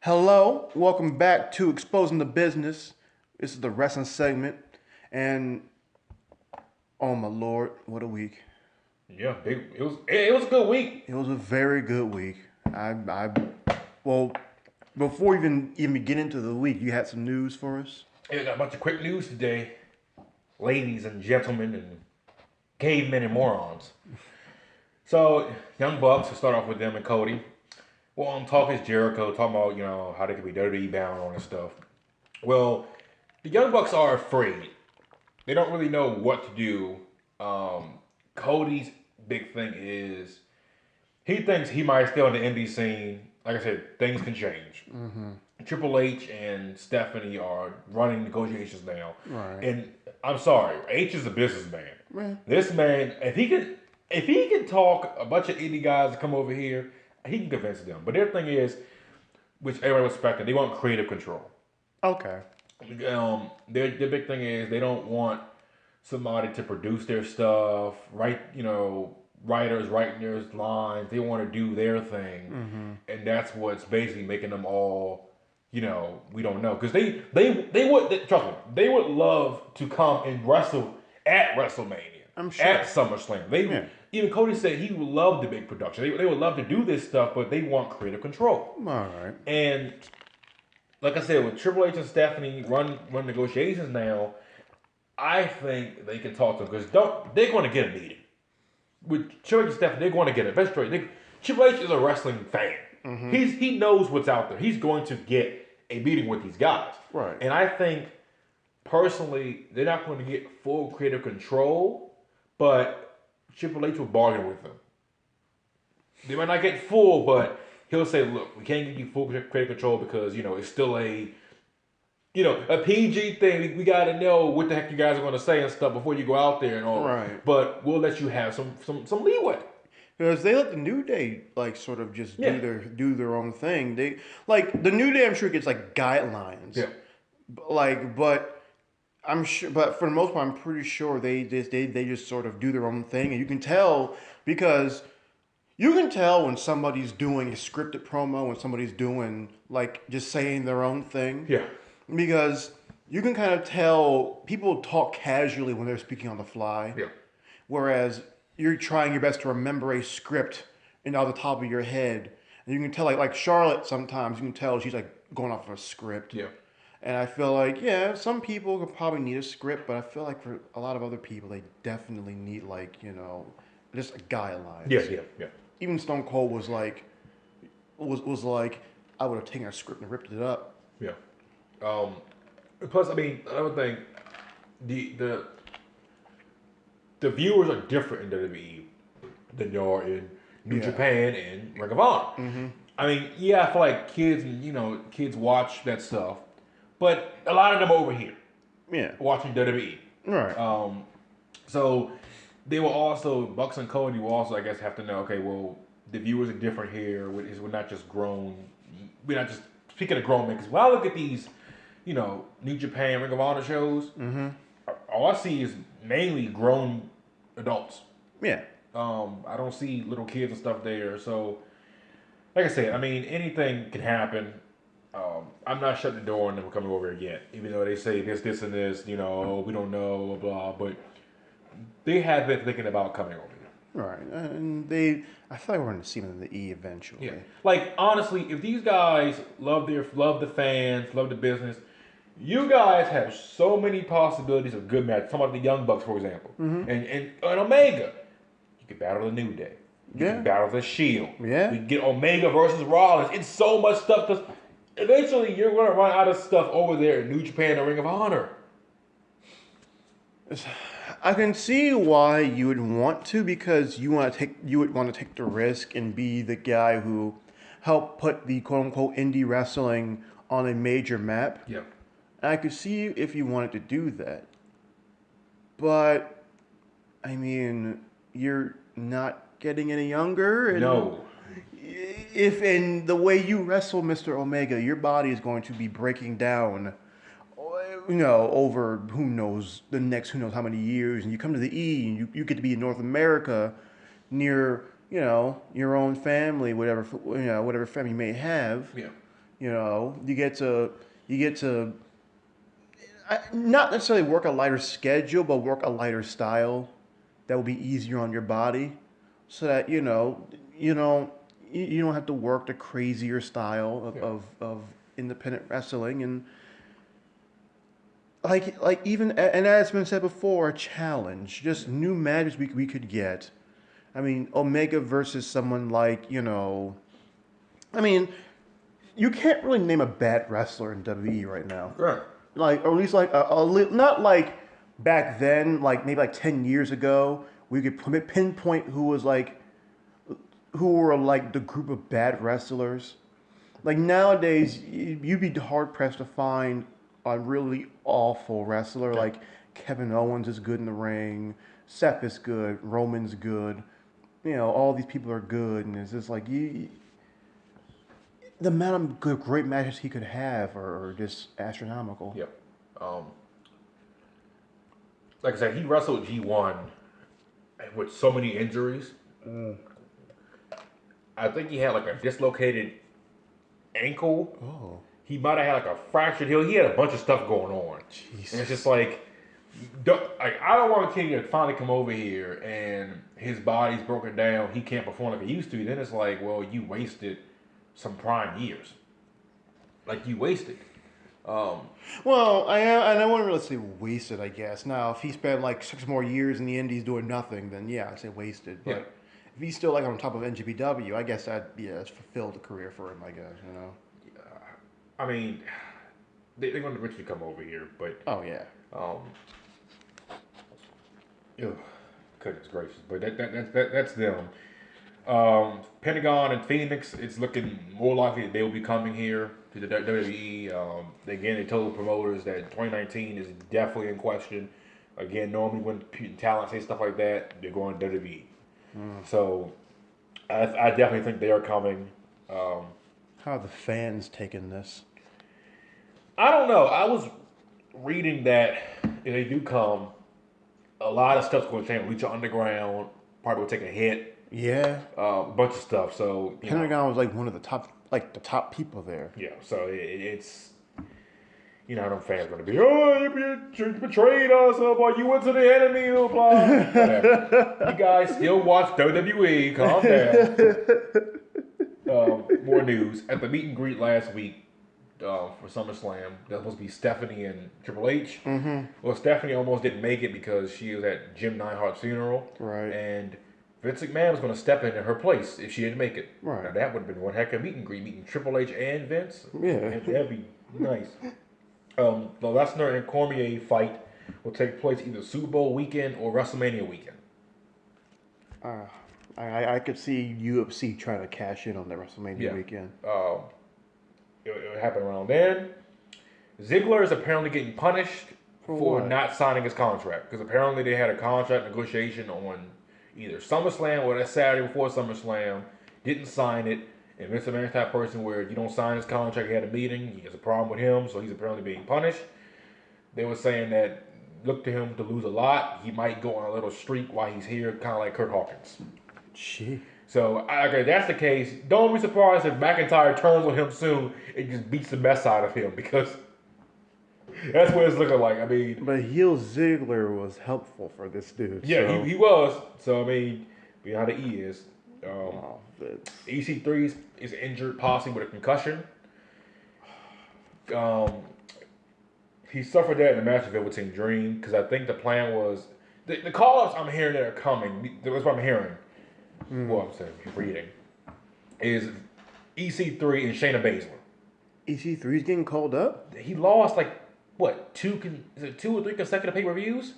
Hello, welcome back to Exposing the Business. This is the wrestling segment, and oh my lord, what a week! Yeah, it was a good week. It was a very good week. Well, before we even get into the week, you had some news for us. Yeah, got a bunch of quick news today, ladies and gentlemen and cavemen and morons. So, Young Bucks, to start off with them and Cody. Well, I'm talking Jericho, talking about, how they could be WWE bound on and stuff. Well, the Young Bucks are afraid. They don't really know what to do. Cody's big thing is he thinks he might stay on the indie scene. Like I said, things can change. Triple H and Stephanie are running negotiations now. Right. And I'm sorry, H is a businessman. Right. This man, if he can talk a bunch of indie guys to come over here, he can convince them. But their thing is, which everybody was expecting, they want creative control. Okay. Their big thing is they don't want somebody to produce their stuff, write, writers writing their lines. They want to do their thing, and that's what's basically making them all, we don't know because they would trust me, they would love to come and wrestle at WrestleMania, I'm sure. at SummerSlam. They Yeah. even Cody said he would love the big production. They would love to do this stuff, but they want creative control. All right. And like I said, with Triple H and Stephanie run negotiations now, I think they can talk to them because they're going to get a meeting with Triple H and Stephanie. They're going to get it. That's straight. Triple H is a wrestling fan. He knows what's out there. He's going to get a meeting with these guys. Right. And I think personally, they're not going to get full creative control, but Triple H will bargain with them. They might not get full, but he'll say, "Look, we can't give you full creative control because it's still a PG thing. We got to know what the heck you guys are going to say and stuff before you go out there and all. Right. But we'll let you have some leeway." Because they let the New Day sort of just Yeah. do their own thing. They the New Day, I'm sure, gets guidelines. Yeah. But I'm sure, but for the most part, I'm pretty sure they just sort of do their own thing, and you can tell because you can tell when somebody's doing a scripted promo, when somebody's doing just saying their own thing. Yeah. Because you can kind of tell people talk casually when they're speaking on the fly. Yeah. Whereas you're trying your best to remember a script off the top of your head. And you can tell like Charlotte sometimes you can tell she's going off of a script. Yeah. And I feel some people could probably need a script, but I feel like for a lot of other people they definitely need just a guidelines. Yeah. Yeah. Yeah. Even Stone Cold was like I would have taken a script and ripped it up. Yeah. Plus, I mean, another thing, the viewers are different in WWE than they are in New Japan and Ring of Honor. I mean, I feel like kids watch that stuff, but a lot of them are over here, watching WWE. Right. So they will also Bucks and Cody will also, I guess, have to know. Okay, well, the viewers are different here. We're not just grown. We're not just speaking of grown men. Because when I look at these, New Japan Ring of Honor shows, all I see is mainly grown adults. Yeah. I don't see little kids and stuff there. So, like I said, I mean, anything can happen. I'm not shutting the door on them coming over again, even though they say this, and this. We don't know, blah, blah. But they have been thinking about coming over here. Right. And I thought we were going to see them in the E eventually. Yeah. Like honestly, if these guys love the fans, love the business, you guys have so many possibilities of good matches. Talking about the Young Bucks, for example, and Omega, you could battle the New Day. You can battle the Shield. Yeah. You can get Omega versus Rollins. It's so much stuff. Because eventually, you're going to run out of stuff over there in New Japan and Ring of Honor. I can see why you would want to because you would want to take the risk and be the guy who helped put the quote unquote indie wrestling on a major map. Yeah. And I could see if you wanted to do that. But I mean, you're not getting any younger. And No. If in the way you wrestle Mr. Omega, your body is going to be breaking down over who knows how many years, and you come to the E, and you get to be in North America, near your own family, whatever family you may have. Yeah. You get to not necessarily work a lighter schedule, but work a lighter style that will be easier on your body, so that you don't have to work the crazier style of, Yeah. of independent wrestling and like even and as been said before, a challenge, just new matches we could get. I mean, Omega versus someone like I mean, you can't really name a bad wrestler in WWE right now. Right. Like, or at least like not like back then, like maybe like 10 years ago, we could pinpoint who were like the group of bad wrestlers. Like nowadays, you'd be hard pressed to find a really awful wrestler. Yeah. Like Kevin Owens is good in the ring, Seth is good, Roman's good. All these people are good, and it's just like the amount of good, great matches he could have are just astronomical. Yep. Um, like I said, he wrestled G1 with so many injuries. I think he had like a dislocated ankle. Oh, He might have had like a fractured heel. He had a bunch of stuff going on. Jesus. And it's just like, I don't want King to finally come over here and his body's broken down. He can't perform like he used to. Then it's like, well, you wasted some prime years. Like you wasted. Well, I wouldn't really say wasted, I guess. Now, if he spent like 6 more years in the Indies doing nothing, then yeah, I'd say wasted. But Yeah. if he's still like on top of NGPW, I guess it's fulfilled a career for him, I guess. I mean, they're going to eventually come over here, but Oh yeah. ugh, goodness gracious, but that's them. Pentagon and Phoenix, it's looking more likely that they will be coming here to the WWE. Again, they told promoters that 2019 is definitely in question. Again, normally when talent say stuff like that, they're going to WWE. So I definitely think they are coming. How are the fans taking this? I don't know. I was reading that if they do come, a lot of stuff's going to change. Lucha Underground probably will take a hit. Yeah. A bunch of stuff. So Pentagon was like one of the top people there. yeah. So it's how them fans going to be. Oh, you betrayed us. Oh boy, you went to the enemy. Blah blah. Whatever. You guys still watch WWE. Calm down. More news at the meet and greet last week. For SummerSlam, that was supposed to be Stephanie and Triple H. Mm-hmm. Well, Stephanie almost didn't make it because she was at Jim Neidhart's funeral. Right. And Vince McMahon was going to step into her place if she didn't make it. Right. Now, that would have been one heck of a meet and greet, meeting Triple H and Vince. Yeah. That'd be nice. The Lesnar and Cormier fight will take place either Super Bowl weekend or WrestleMania weekend. I could see UFC trying to cash in on that WrestleMania weekend. It happened around then. Ziggler is apparently getting punished for what? not signing his contract because apparently they had a contract negotiation on either SummerSlam or that Saturday before SummerSlam. Didn't sign it, and Vince McMahon's that person where you don't sign his contract. He had a meeting. He has a problem with him, so he's apparently being punished. They were saying that look to him to lose a lot. He might go on a little streak while he's here, kind of like Kurt Hawkins. Gee. So, okay, if that's the case, don't be surprised if McIntyre turns on him soon and just beats the mess out of him because that's what it's looking like. I mean, But heel Ziggler was helpful for this dude. yeah, so. he was. So, I mean, we know how the E is. But EC3 is injured, possibly with a concussion. He suffered that in the match with Velveteen Dream because I think the plan was the call-ups I'm hearing that are coming. That's what I'm hearing. Well, I'm saying, reading is EC3 and Shayna Baszler. EC3's getting called up? He lost like what two or three consecutive pay-per-views.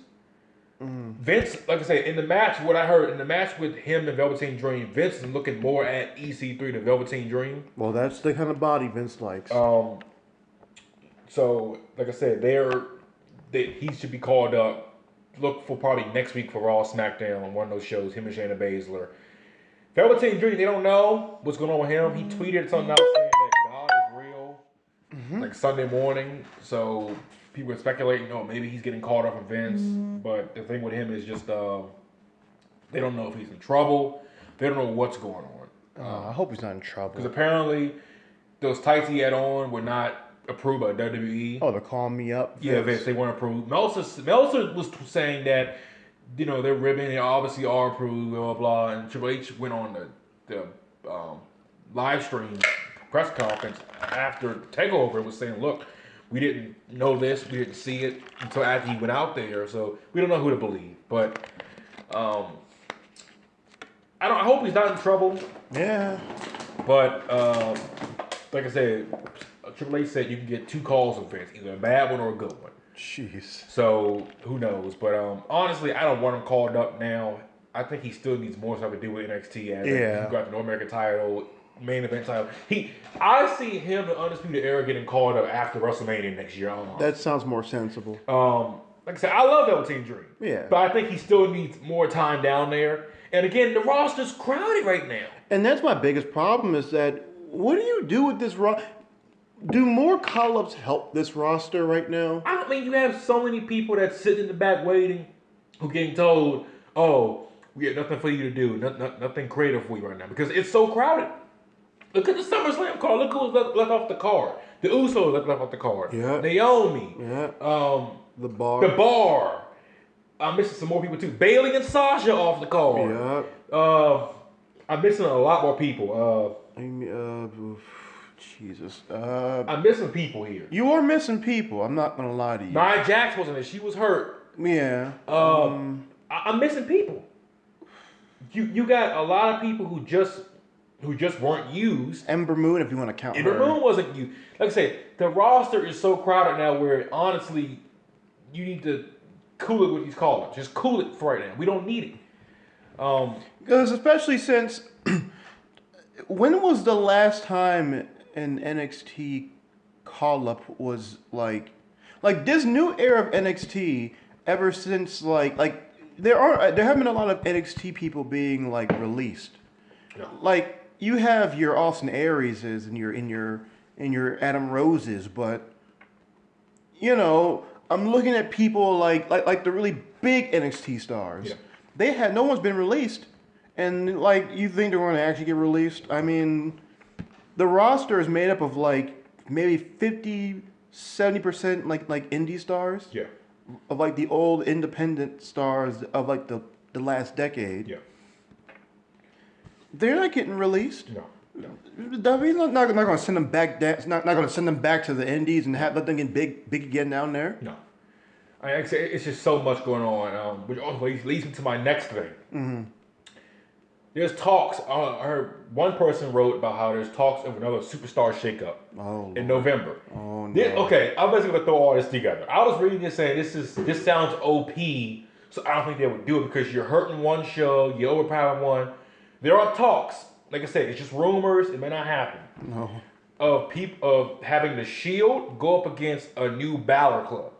Vince, like I said, in the match, what I heard in the match with him and Velveteen Dream, Vince is looking more at EC3 than Velveteen Dream. Well, that's the kind of body Vince likes. So, like I said, he should be called up. Look for probably next week for Raw, SmackDown on one of those shows. Him and Shayna Baszler. Velveteen Dream, they don't know what's going on with him. He tweeted something out saying that God is real, like Sunday morning. So people are speculating, maybe he's getting caught up in Vince. But the thing with him is just they don't know if he's in trouble. They don't know what's going on. I hope he's not in trouble. Because apparently those tights he had on were not approved by WWE. Oh, the call me up. Yeah, Vince, they weren't approved. Meltzer was saying that, they're ribbing, they obviously are approved, blah, blah, blah. And Triple H went on the live stream press conference after TakeOver and was saying, look, we didn't know this, we didn't see it until after he went out there, so we don't know who to believe. But I hope he's not in trouble. Yeah. But like I said, Triple H said you can get 2 calls from Vince, either a bad one or a good one. Jeez. So who knows? But honestly, I don't want him called up now. I think he still needs more stuff to do with NXT. As he got the North American title, main event title. I see him, the Undisputed Era, getting called up after WrestleMania next year. That sounds more sensible. Like I said, I love Velveteen Dream. Yeah. But I think he still needs more time down there. And again, the roster's crowded right now. And that's my biggest problem is that what do you do with this roster? Do more call-ups help this roster right now? I mean, you have so many people that sit in the back waiting who getting told, oh, we have nothing for you to do, nothing creative for you right now because it's so crowded. Look at the SummerSlam card. Look who's left off the card. The Usos left off the card. Yeah. Naomi. Yeah. The Bar. The Bar. I'm missing some more people too. Bailey and Sasha off the card. Yeah. I'm missing a lot more people. Jesus. I'm missing people here. You are missing people. I'm not gonna lie to you. Nia Jax wasn't there. She was hurt. Yeah. I'm missing people. You got a lot of people who just weren't used. Ember Moon, if you want to count Ember her. Moon wasn't used. Like I said, the roster is so crowded now where honestly, you need to cool it with these call-ups. Just cool it for right now. We don't need it. Because especially since when was the last time an NXT call-up was like this new era of NXT ever since like there have been a lot of NXT people being like released. No. Like you have your Austin Arieses and your Adam Roses, but I'm looking at people like the really big NXT stars. Yeah. No one's been released. And like you think they're going to actually get released? I mean, the roster is made up of like maybe 50-70% like indie stars. Yeah. Of like the old independent stars of like the last decade. Yeah. They're not getting released. No. WWE's not going to send them back. Not going to send them back to the indies and let them get big again down there. No. It's just so much going on, which also leads me to my next thing. Mm-hmm. There's talks. I heard one person wrote about how there's talks of another superstar shakeup in November. Oh no. Okay, I'm basically gonna throw all this together. I was reading this saying this sounds OP, so I don't think they would do it because you're hurting one show, you're overpowering one. There are talks. Like I said, it's just rumors. It may not happen. No. Of having the Shield go up against a new Balor club.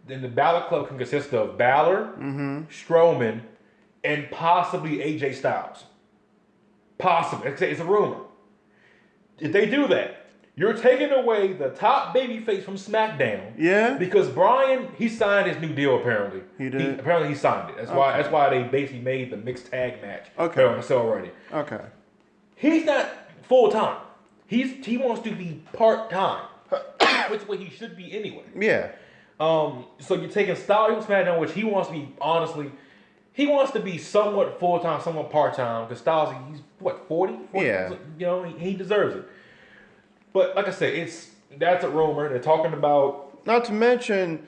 Then the Balor club can consist of Balor, Strowman, and possibly AJ Styles. Possibly. It's a rumor. If they do that, you're taking away the top babyface from SmackDown. Yeah. Because Bryan, he signed his new deal apparently. He did? Apparently he signed it. That's why they basically made the mixed tag match. Okay. On the show already. Okay. He's not full time. He wants to be part time. Which is what he should be anyway. Yeah. So you're taking Styles from SmackDown, which he wants to be, honestly, he wants to be somewhat full-time, somewhat part-time, because Styles, he's, 40? Yeah. He deserves it. But, like I said, that's a rumor. They're talking about... Not to mention,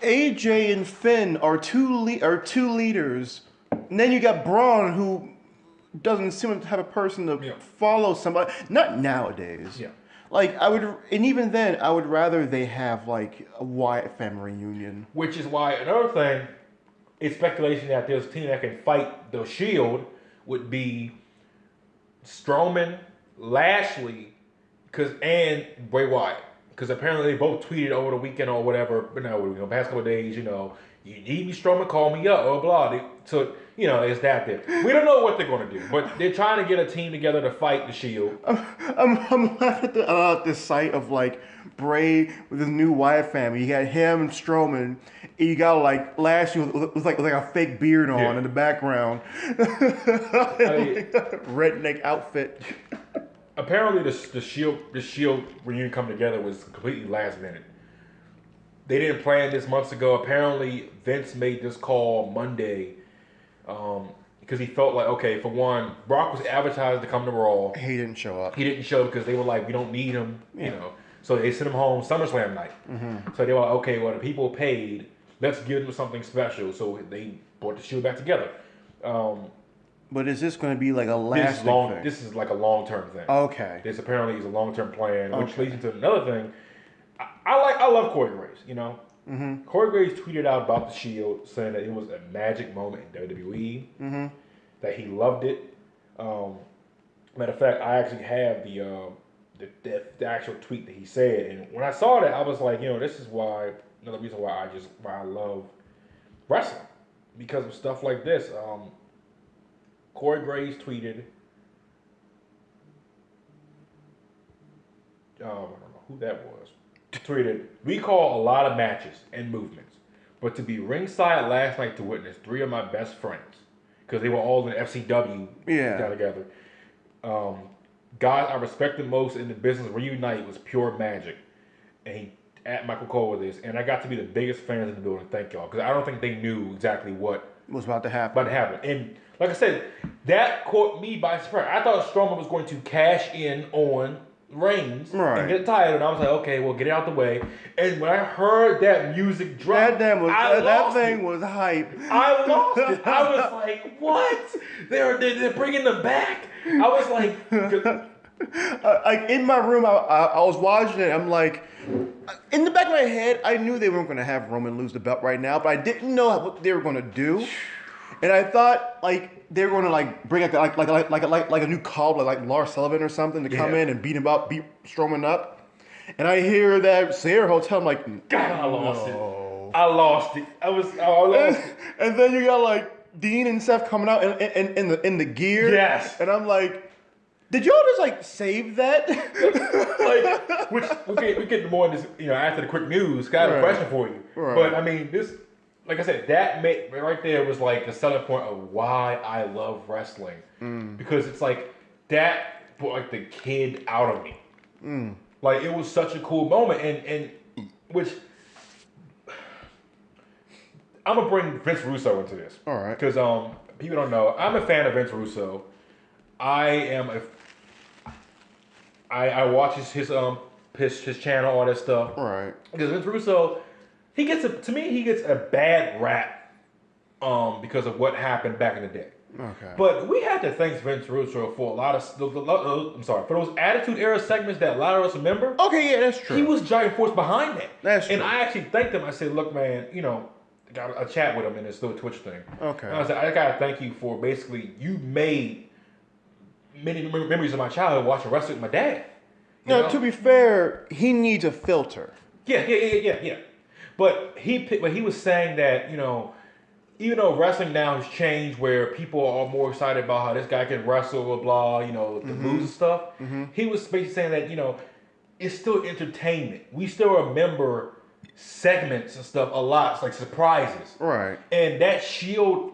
AJ and Finn are two leaders, and then you got Braun, who doesn't seem to have a person to follow somebody. Not nowadays. Yeah. And even then, I would rather they have, like, a Wyatt family reunion. Which is why, another thing, it's speculation that there's a team that can fight the Shield would be Strowman, Lashley, and Bray Wyatt. Because apparently they both tweeted over the weekend or whatever, the past couple of days, you need me, Strowman, call me up, or blah. So, it's that there. We don't know what they're going to do, but they're trying to get a team together to fight the Shield. I'm laughing at the sight of, like, Bray with his new Wyatt family. You got him and Strowman, and you got, like, Lashley with like a fake beard on in the background. Redneck outfit. apparently the Shield reunion coming together was completely last minute. They didn't plan this months ago. Apparently, Vince made this call Monday because he felt like, okay, for one, Brock was advertised to come to Raw. He didn't show up. He didn't show because they were like, we don't need him, you know. So they sent him home Summerslam night. Mm-hmm. So they were like, okay, well, the people paid. Let's give them something special. So they brought the Shield back together. But is this going to be like a lasting thing? This is like a long-term thing. Okay. This apparently is a long-term plan, which leads into another thing. I love Corey Graves, you know. Mm-hmm. Corey Graves tweeted out about the Shield, saying that it was a magic moment in WWE, that he loved it. Matter of fact, I actually have the actual tweet that he said, and when I saw that, I was like, you know, this is why another reason why I love wrestling, because of stuff like this. Corey Graves tweeted, I don't know who that was. Tweeted, we call a lot of matches and movements, but to be ringside last night to witness 3 of my best friends, because they were all in FCW down together. Guys I respect the most in the business reunite was pure magic. And he at Michael Cole with this, and I got to be the biggest fans in the building. Thank y'all, because I don't think they knew exactly what was about to happen. And like I said, that caught me by surprise. I thought Strowman was going to cash in on Reigns and get tired, and I was like, okay, well, get it out the way. And when I heard that music drop, that thing was hype. I lost it. I was like, what? They're bringing them back. I was like in my room, I was watching it. I'm like, in the back of my head, I knew they weren't going to have Roman lose the belt right now, but I didn't know what they were going to do. And I thought like they were going to like bring like a new call like Lars Sullivan or something to come in and beat Strowman up. And I hear that Sayre Hotel. I'm like, God, I lost it. I lost it. I lost it. And then you got like Dean and Seth coming out in the gear. Yes. And I'm like, did y'all just like save that? Like, which we get more in this, you know, after the quick news. Got a question for you. Right. But I mean, this. Like I said, that right there was like the selling point of why I love wrestling. Because it's like, that brought like the kid out of me. Like, it was such a cool moment. And which, I'm going to bring Vince Russo into this. All right. Because people don't know, I'm a fan of Vince Russo. I watch his channel, all that stuff. Right. Because Vince Russo, he gets a bad rap because of what happened back in the day. Okay. But we had to thank Vince Russo for a lot of for those Attitude Era segments that a lot of us remember. Okay, yeah, that's true. He was driving force behind that. That's true. And I actually thanked him. I said, look, man, you know, got a chat with him in this little Twitch thing. Okay. And I said, I gotta thank you for basically, you made many memories of my childhood watching wrestling with my dad. Now, to be fair, he needs a filter. Yeah. But he was saying that, you know, even though wrestling now has changed where people are more excited about how this guy can wrestle, blah, blah, you know, the moves and stuff, he was basically saying that, you know, it's still entertainment. We still remember segments and stuff a lot. It's like surprises. Right. And that Shield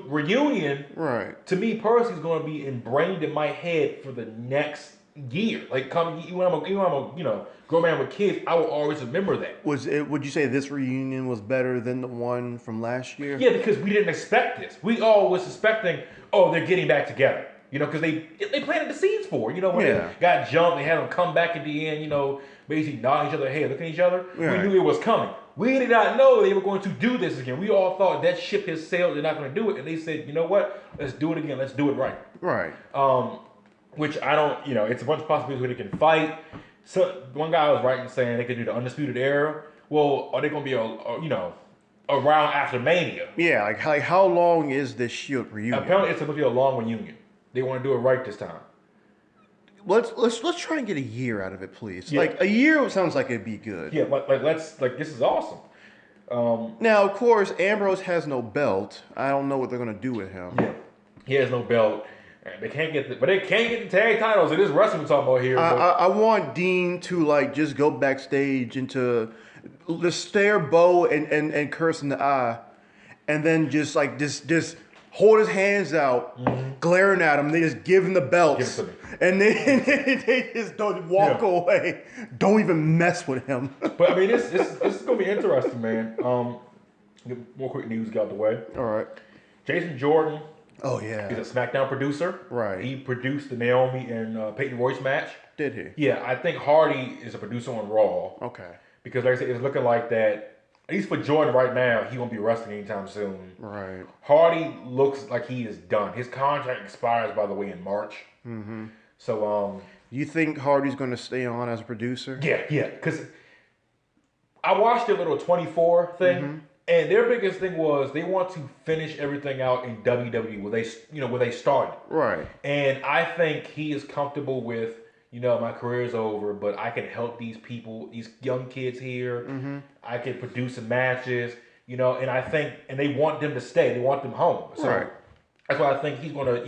reunion, right, to me personally, is going to be ingrained in my head for the next year. Like, when I'm a you know, grown man with kids, I will always remember that. Would you say this reunion was better than the one from last year? Yeah, because we didn't expect this. We all was expecting, they're getting back together. You know, because they planted the seeds for it. You know, when they got jumped, they had them come back at the end, you know, basically nodding each other, hey, look at each other. Right. We knew it was coming. We did not know they were going to do this again. We all thought that ship has sailed, they're not going to do it. And they said, you know what? Let's do it again. Let's do it right. Right. Which I don't, you know, it's a bunch of possibilities where they can fight. So one guy was writing saying they could do the Undisputed Era. Well, are they going to be, around after Mania? Yeah, like how long is this Shield reunion? Apparently it's supposed to be a long reunion. They want to do it right this time. Let's try and get a year out of it, please. Yeah. Like a year sounds like it'd be good. Yeah, this is awesome. Now, of course, Ambrose has no belt. I don't know what they're gonna do with him. Yeah, he has no belt. They can't get the tag titles. It is wrestling we're talking about here. I want Dean to like just go backstage into the stare Bo and curse in the eye, and then just like just hold his hands out, glaring at him. They just give him the belts, Give it and then they just don't walk away. Don't even mess with him. But I mean, this is gonna be interesting, man. Get more quick news got out the way. All right. Jason Jordan. Oh yeah. He's a SmackDown producer. Right. He produced the Naomi and Peyton Royce match. Did he? Yeah, I think Hardy is a producer on Raw. Okay. Because like I said, it's looking like that. At least for Jordan right now, he won't be wrestling anytime soon. Right. Hardy looks like he is done. His contract expires, by the way, in March. Mm-hmm. So, you think Hardy's going to stay on as a producer? Yeah. Because I watched their little 24 thing, and their biggest thing was they want to finish everything out in WWE where they started. Right. And I think he is comfortable with, my career is over, but I can help these people, these young kids here. I can produce some matches, and I think, and they want them to stay. They want them home. So that's why I think he's going to,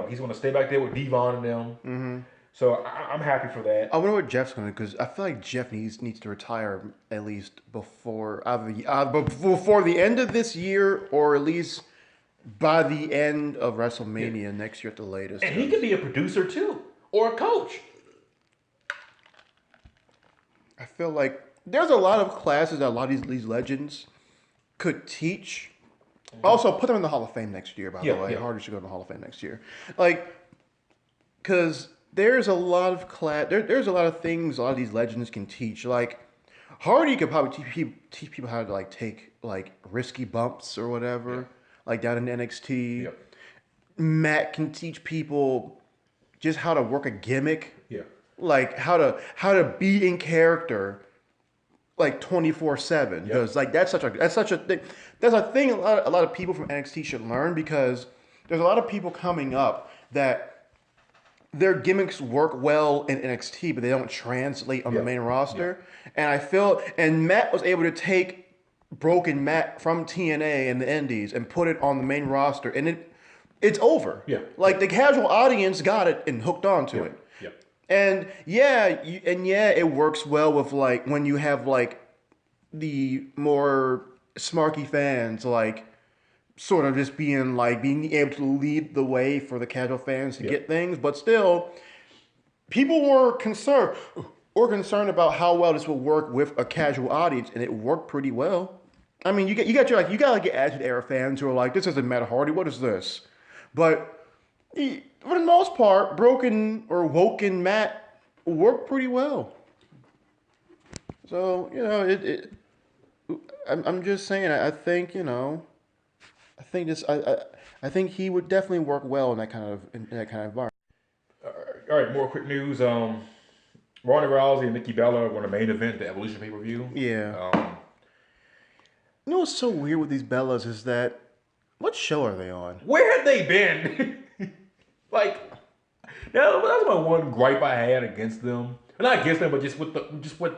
he's going to stay back there with Devon and them. So I'm happy for that. I wonder what Jeff's going to do, because I feel like Jeff needs to retire at least before the end of this year, or at least by the end of WrestleMania next year at the latest. And he could be a producer too, or a coach. I feel like there's a lot of classes that a lot of these legends could teach. Also, put them in the Hall of Fame next year, by the way. Hardy should go in the Hall of Fame next year. Because there's a lot of there's a lot of things a lot of these legends can teach. Like, Hardy could probably teach people how to, take, risky bumps or whatever, down in NXT. Yep. Matt can teach people just how to work a gimmick. Yeah. Like, how to be in character, 24/7. Because that's such a thing. That's a thing a lot of people from NXT should learn, because there's a lot of people coming up that their gimmicks work well in NXT, but they don't translate on the main roster. And Matt was able to take Broken Matt from TNA and the Indies and put it on the main roster, and it's over. Yeah. The casual audience got it and hooked on to it. Yeah. And it works well with when you have the more smarky fans sort of just being able to lead the way for the casual fans to get things, but still people were concerned about how well this will work with a casual audience, and it worked pretty well. I mean, you got your Attitude Era fans who are like, this doesn't matter, Hardy, what is this? But for the most part, Broken or Woken Matt worked pretty well. So, I'm just saying, I think, I think he would definitely work well in that kind of environment. All right, more quick news. Ronda Rousey and Nikki Bella were the main event, the Evolution pay-per-view. Yeah. You know what's so weird with these Bellas is that, what show are they on? Where have they been? That's my one gripe I had against them. Not against them, but just with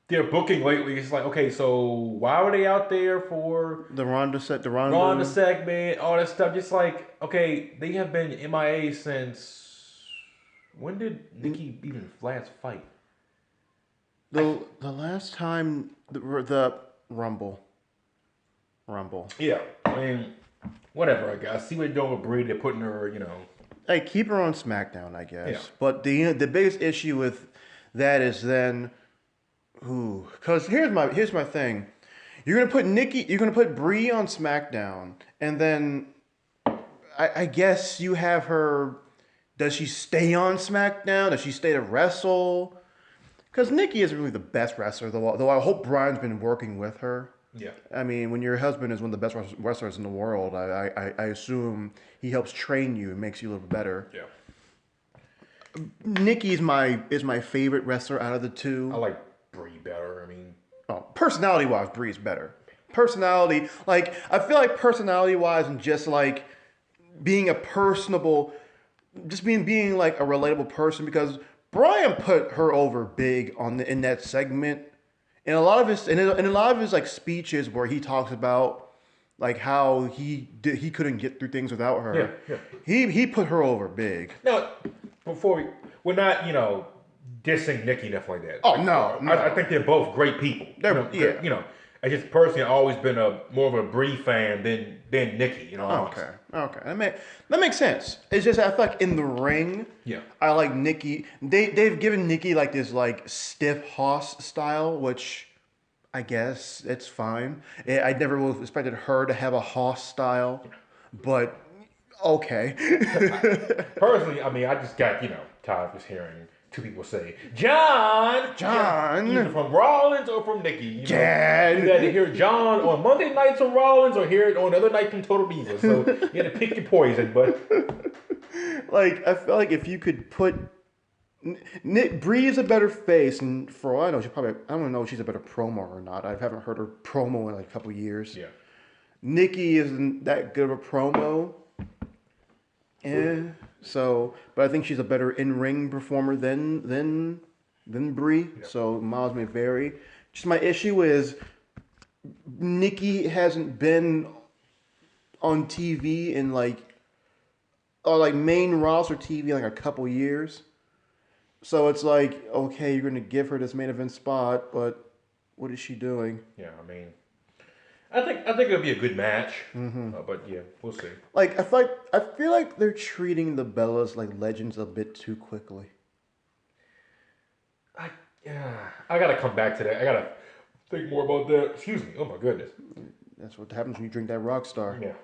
their booking lately. It's okay, so why were they out there for the Ronda segment, all that stuff? Just okay, they have been MIA since. When did Nikki even last fight? The last time the Rumble. Yeah, I mean, whatever. I guess. See what they're doing with Brie. They're putting her, Hey, keep her on SmackDown, I guess. Yeah. But the biggest issue with that is then, because here's my thing. You're gonna put Brie on SmackDown, and then I guess you have her. Does she stay on SmackDown? Does she stay to wrestle? Because Nikki isn't really the best wrestler, though I hope Brian's been working with her. Yeah. I mean, when your husband is one of the best wrestlers in the world, I assume he helps train you and makes you a little better. Yeah. Nikki is my favorite wrestler out of the two. I like Brie better. I mean, personality-wise, Brie's better. Personality, I feel like personality-wise and just being a personable, just being a relatable person, because Brian put her over big in that segment. In a lot of his speeches where he talks about how he couldn't get through things without her. Yeah. He put her over big. Now, we're not dissing Nikki, nothing like that. Oh no. I think they're both great people. And I just personally always been a more of a Brie fan than Nikki. You know, honestly. Okay. That makes sense. It's just I feel like in the ring, Yeah. I like Nikki. They've given Nikki like this like stiff hoss style, which I guess it's fine. I never would have expected her to have a hoss style, but okay. Personally, I mean, I just got tired of just hearing two people say John, either John, from Rollins or from Nikki. Dad. You had to hear John on Monday nights from Rollins or hear it on other nights from Total Divas. So you had to pick your poison. But Like I feel like if you could put Nick Bree is a better face, and for all I know, I don't know if she's a better promo or not. I haven't heard her promo in like a couple years. yeah, Nikki isn't that good of a promo. So, but I think she's a better in-ring performer than Brie. Yeah. So miles may vary. Just my issue is Nikki hasn't been on TV in like main roster TV in like a couple years. So it's like, okay, you're gonna give her this main event spot, but what is she doing? yeah. I mean, I think it'll be a good match. But yeah, we'll see. Like I feel like they're treating the Bellas like legends a bit too quickly. I gotta come back to that. I gotta think more about that. Excuse me. Oh my goodness. That's what happens when you drink that Rockstar. Yeah.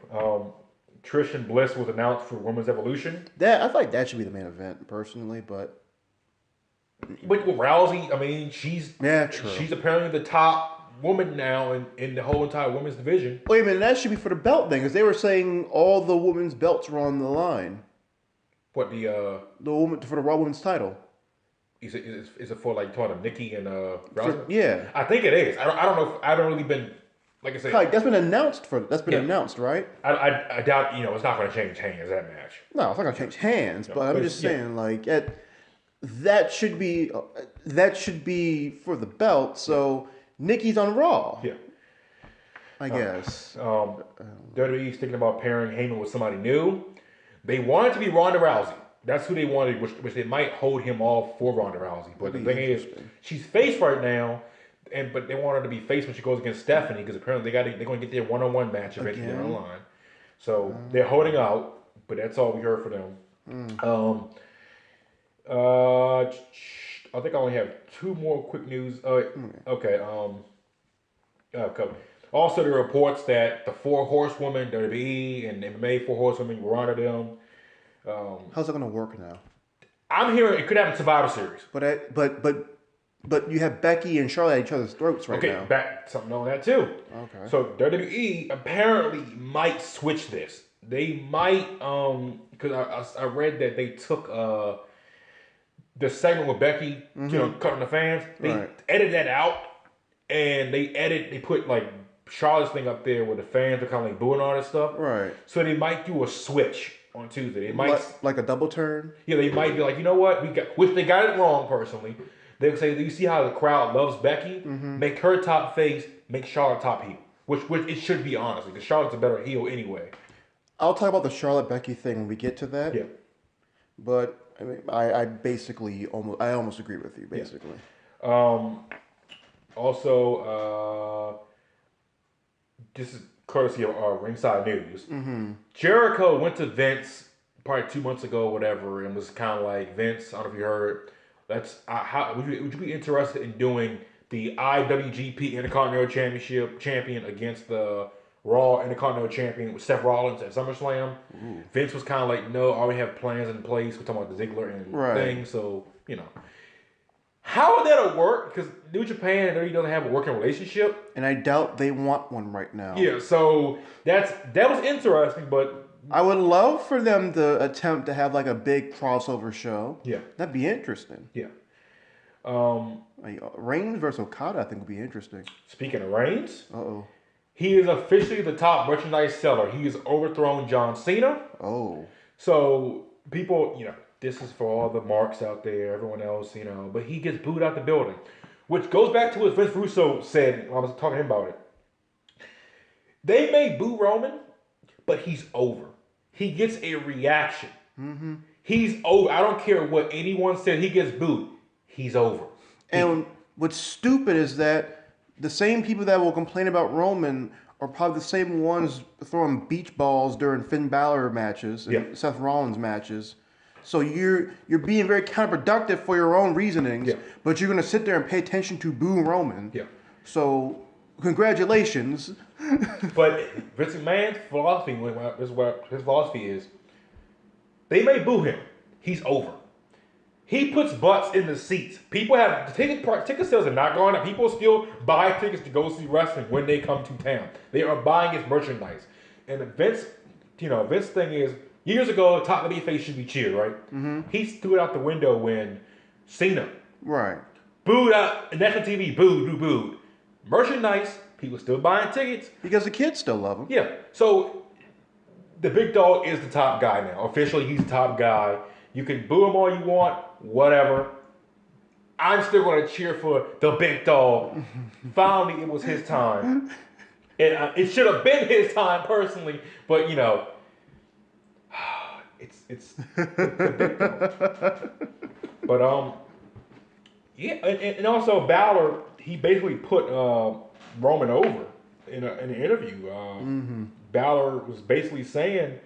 Trish and Bliss was announced for Women's Evolution. I feel like that should be the main event personally, but But with Rousey, I mean, she's true. She's apparently the top woman now in the whole entire women's division. Wait a minute, that should be for the belt thing because they were saying all the women's belts were on the line. What the woman for the Raw Women's title. is it for like talking to Nikki and Rousey? Yeah, I think it is. I don't know. I haven't really been like I said. like that's been announced announced, right? I doubt it's not going to change hands that match. No, it's not gonna change hands, but I'm but just saying that should be for the belt. So Nikki's on Raw. Yeah. I guess. WWE's thinking about pairing Heyman with somebody new. They wanted to be Ronda Rousey. That's who they wanted, which they might hold him off for Ronda Rousey. But the thing is, she's face right now, but they want her to be face when she goes against Stephanie because apparently they're going to get their one-on-one match eventually down the line. So they're holding out, but that's all we heard for them. I think I only have two more quick news. Okay. Also, there are reports that the Four Horsewomen, WWE and MMA Four Horsewomen were under them. How's it gonna work now? I'm hearing it could happen Survivor Series. But you have Becky and Charlotte at each other's throats right now. Okay, back something on that too. Okay. So WWE apparently might switch this. They might because I read that they took the segment with Becky, cutting the fans. They edited that out, and they put like Charlotte's thing up there where the fans are kind of like booing all this stuff. Right. So they might do a switch on Tuesday. They might like a double turn. Yeah, they might be like, you know what, which they got it wrong personally. They'll say, you see how the crowd loves Becky? Make her top face, make Charlotte top heel. Which it should be, honestly, because Charlotte's a better heel anyway. I'll talk about the Charlotte Becky thing when we get to that. Yeah. But I mean, I basically almost agree with you, basically. Yeah. Also, this is courtesy of our Ringside News. Jericho went to Vince probably 2 months ago, whatever, and was kind of like, Vince, I don't know if you heard, how would you be interested in doing the IWGP Intercontinental Championship champion against the Raw Intercontinental Champion with Seth Rollins at SummerSlam? Vince was kind of like, no, I already have plans in place. We're talking about the Ziggler and thing, so how would that work? Because New Japan and WWE doesn't have a working relationship, and I doubt they want one right now. Yeah, so that was interesting, but I would love for them to attempt to have like a big crossover show. Yeah, that'd be interesting. Yeah. Reigns versus Okada, I think would be interesting. Speaking of Reigns, he is officially the top merchandise seller. He has overthrown John Cena. So people, this is for all the marks out there, everyone else, but he gets booed out the building. Which goes back to what Vince Russo said when I was talking to him about it. They may boo Roman, but he's over. He gets a reaction. He's over. I don't care what anyone said. He gets booed. He's over. And what's stupid is that the same people that will complain about Roman are probably the same ones throwing beach balls during Finn Balor matches and Seth Rollins matches. So you're being very counterproductive for your own reasonings, but you're going to sit there and pay attention to boo Roman. Yeah. So congratulations. But Vince McMahon's philosophy, this is what his philosophy is. They may boo him. He's over. He puts butts in the seats. People have ticket sales are not going up. People still buy tickets to go see wrestling when they come to town. They are buying his merchandise. And Vince thing is, years ago, top babyface should be cheered, right? Mm-hmm. He threw it out the window when Cena booed out national TV, booed. Merchandise, people still buying tickets because the kids still love him. Yeah. So the big dog is the top guy now. Officially, he's the top guy. You can boo him all you want, whatever. I'm still going to cheer for the big dog. Finally, it was his time. It should have been his time personally, but it's the big dog. But yeah, and also Balor, he basically put Roman over in an interview. Balor was basically saying,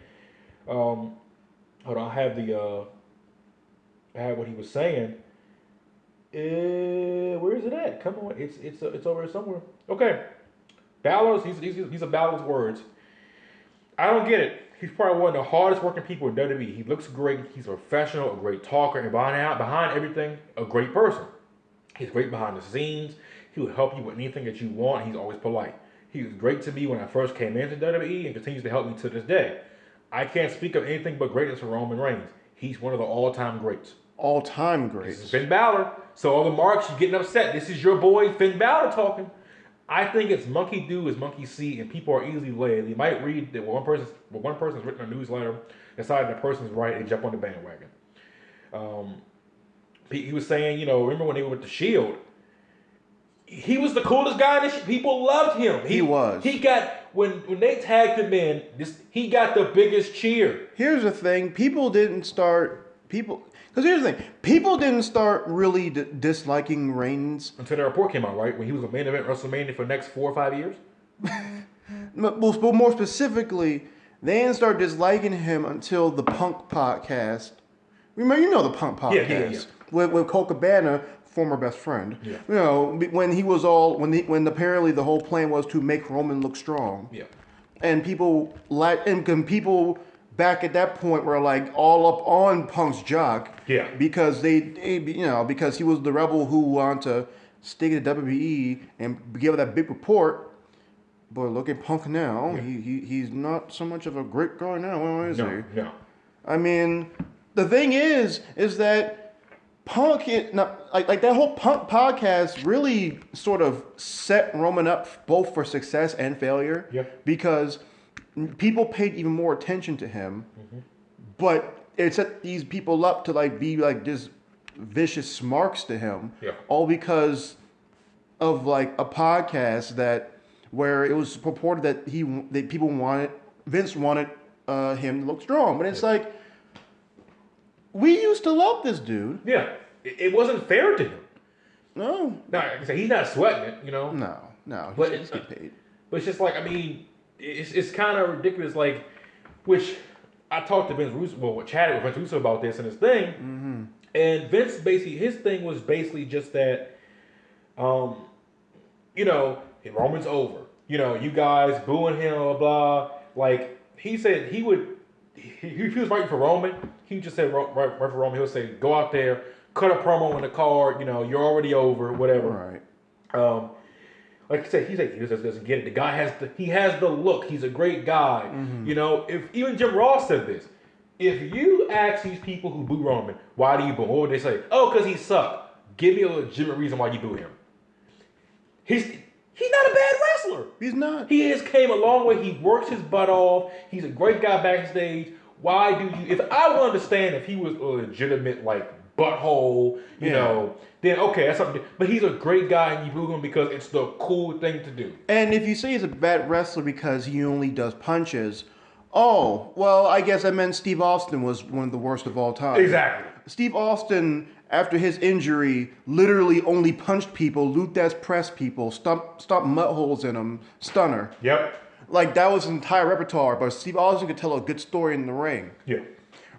hold on, I have what he was saying. Where is it at? Come on, it's over here somewhere. Okay, Balor's he's a Balor's words. I don't get it. He's probably one of the hardest working people in WWE. He looks great. He's a professional, a great talker, and behind everything, a great person. He's great behind the scenes. He will help you with anything that you want. He's always polite. He was great to me when I first came into WWE and continues to help me to this day. I can't speak of anything but greatness for Roman Reigns. He's one of the all-time greats. All-time greats. This is Finn Balor. So all the marks, you're getting upset. This is your boy Finn Balor talking. I think it's monkey do is monkey see, and people are easily led. They might read that one person's written a newsletter, decided the person's right, and jump on the bandwagon. He was saying, remember when they were with the Shield? He was the coolest guy in the people loved him. He was. He got when they tagged him in. He got the biggest cheer. Here's the thing: people didn't start really disliking Reigns until the report came out, right? When he was a main event WrestleMania for the next 4 or 5 years. But more specifically, they didn't start disliking him until the Punk podcast. Remember, the Punk podcast with Cole Cabana, former best friend. Yeah. When he was when apparently the whole plan was to make Roman look strong. Yeah. And people back at that point were like all up on Punk's jock. Yeah. Because because he was the rebel who wanted to stick at WWE and give that big report. But look at Punk now. Yeah. He's not so much of a great guy now. Where is he? No. I mean, the thing is that Punk, like that whole Punk podcast really sort of set Roman up both for success and failure. Yeah. Because people paid even more attention to him, but it set these people up to be just vicious smarks to him. Yeah. All because of a podcast where it was purported that Vince wanted him to look strong, but it's we used to love this dude. Yeah, it wasn't fair to him. No. Like I said, he's not sweating it, No, but he's getting paid. But it's just it's kind of ridiculous. Which I talked to Vince Russo, chatted with Vince Russo about this and his thing, and Vince his thing was basically just that, Roman's over. You guys booing him, blah blah. He said he was fighting for Roman. He just said right for Roman. He'll say, go out there, cut a promo on the card. You're already over, whatever. Right. Like I said, he just doesn't get it. The guy has the look. He's a great guy. If even Jim Ross said this, if you ask these people who boo Roman, why do you boo him? What would they say? Oh, because he sucked. Give me a legitimate reason why you boo him. He's not a bad wrestler. He's not. He has came a long way. He works his butt off. He's a great guy backstage. Why do you? If I would understand if he was a legitimate butthole, then okay, that's something. But he's a great guy, and you boo him because it's the cool thing to do. And if you say he's a bad wrestler because he only does punches, oh well, I guess I meant Steve Austin was one of the worst of all time. Exactly. Steve Austin, after his injury, literally only punched people, Luthez pressed people, stomped mud holes in them, stunner. Yep. Like, that was his entire repertoire, but Steve Austin could tell a good story in the ring. Yeah.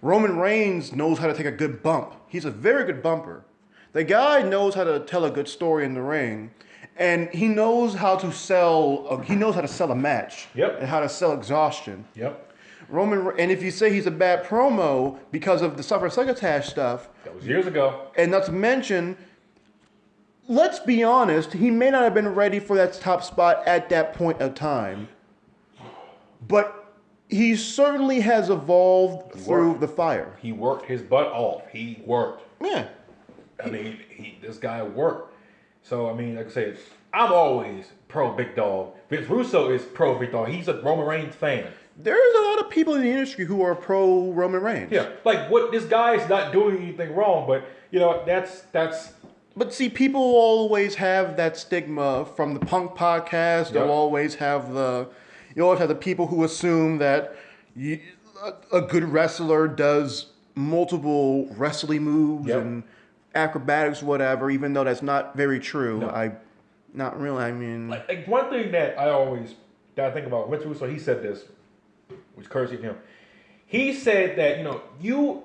Roman Reigns knows how to take a good bump. He's a very good bumper. The guy knows how to tell a good story in the ring, and he knows how to sell. He knows how to sell a match. Yep. And how to sell exhaustion. Yep. And if you say he's a bad promo because of the suffer succotash stuff, That was years ago. and not to mention, let's be honest, he may not have been ready for that top spot at that point of time, but he certainly has evolved through the fire. He worked his butt off. He worked. Yeah. I mean, this guy worked. So, I mean, like I said, I'm always pro Big Dog. Vince Russo is pro Big Dog. He's a Roman Reigns fan. There's a lot of people in the industry who are pro Roman Reigns. Yeah, like what this guy is not doing anything wrong, but you know that's. But see, people always have that stigma from the Punk podcast. They'll always have you always have the people who assume that a good wrestler does multiple wrestling moves and acrobatics, whatever. Even though that's not very true. No. Not really. I mean, like one thing that I think about Vince Russo. He said this, which courtesy of him. He said that you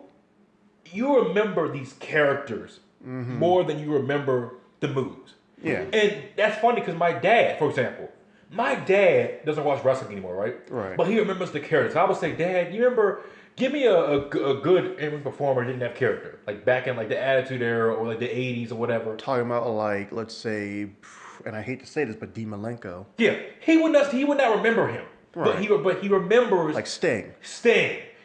remember these characters more than you remember the moves. Yeah. And that's funny because my dad, for example, doesn't watch wrestling anymore, right? Right. But he remembers the characters. I would say, Dad, you remember? Give me a good in-ring performer who didn't have character, like back in like the Attitude Era or like the '80s or whatever. Talking about like, let's say, and I hate to say this, but Dean Malenko. Yeah, he would not remember him. Right. But he remembers Like Sting.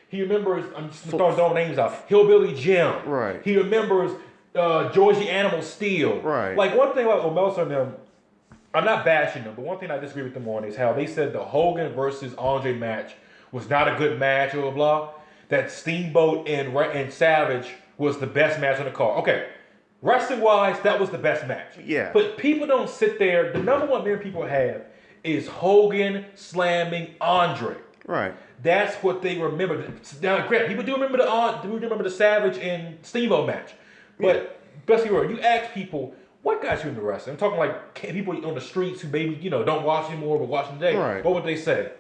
He remembers. I'm just throwing names out. Hillbilly Jim. Right. He remembers Georgie Animal Steel. Right. Like one thing about Meltzer and them, I'm not bashing them, but one thing I disagree with them on is how they said the Hogan versus Andre match was not a good match, blah blah blah. That Steamboat and Savage was the best match on the card. Okay. Wrestling wise, that was the best match. Yeah. But people don't sit there. The number one memory people have is Hogan slamming Andre. Right. That's what they remember. Now, granted, people do remember the Savage and Steamboat match. But best of all, you ask people, what got you into wrestling? I'm talking like people on the streets who maybe don't watch anymore but watch today. Right. What would they say?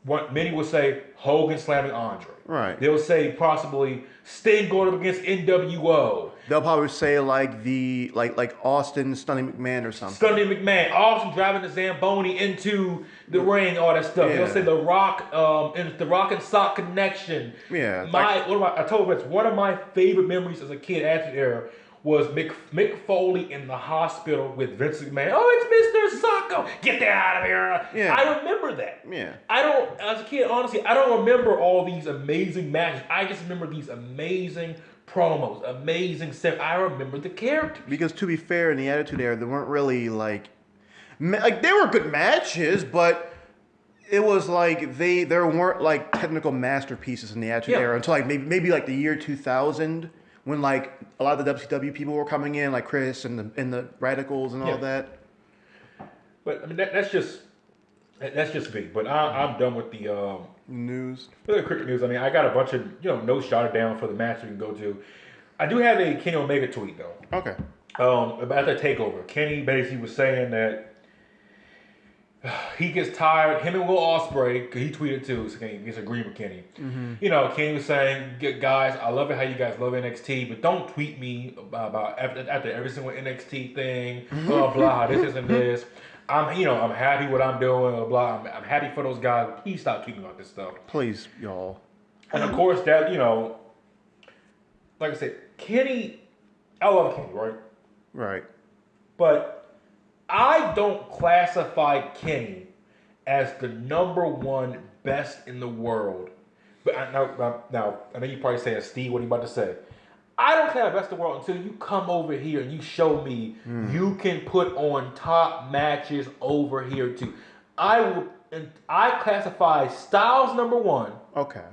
Many would say Hogan slamming Andre. Right. They'll say possibly Sting going up against NWO. They'll probably say like Austin stunning McMahon or something. Stunning McMahon, Austin driving the Zamboni into the ring, all that stuff. Yeah. They'll say the Rock, and the Rock and Sock connection. Yeah. I told you, one of my favorite memories as a kid after the era was Mick Foley in the hospital with Vince McMahon. Oh, it's Mr. Socko. Get that out of here. Yeah. I remember that. Yeah. As a kid, honestly, I don't remember all these amazing matches. I just remember these amazing promos, amazing stuff. I remember the characters. Because to be fair, in the Attitude Era, they weren't really like they were good matches, but it was like there weren't like technical masterpieces in the Attitude Era until like maybe like the year 2000. When like a lot of the WCW people were coming in, like Chris and the Radicals and all that. But I mean that's just me. But I'm done with the news. For the cricket news, I mean I got a bunch of notes jotted down for the match we can go to. I do have a Kenny Omega tweet though. Okay. About the takeover, Kenny basically was saying that he gets tired. Him and Will Ospreay, because he tweeted too, so he's agreeing with Kenny. Mm-hmm. Kenny was saying, "Guys, I love it how you guys love NXT, but don't tweet me about after every single NXT thing, blah blah. This isn't this. I'm happy what I'm doing, blah blah. I'm happy for those guys. Please stop tweeting about this stuff, please, y'all." And of course, that like I said, Kenny, I love Kenny, right? Right. But I don't classify Kenny as the number one best in the world. But now I know you probably saying, Steve, what are you about to say? I don't classify best in the world until you come over here and you show me you can put on top matches over here too. I classify Styles number one. Okay.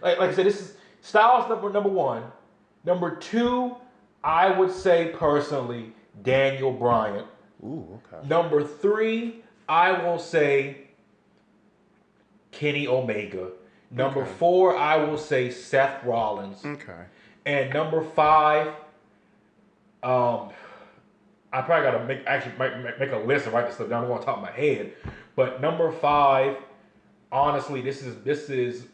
Like I said, this is Styles number one. Number two, I would say personally, Daniel Bryan. Ooh, okay. Number three, I will say Kenny Omega. Number four, I will say Seth Rollins. Okay. And number 5, I probably gotta make a list and write this stuff down. I don't want to top of my head, but number 5, honestly, this is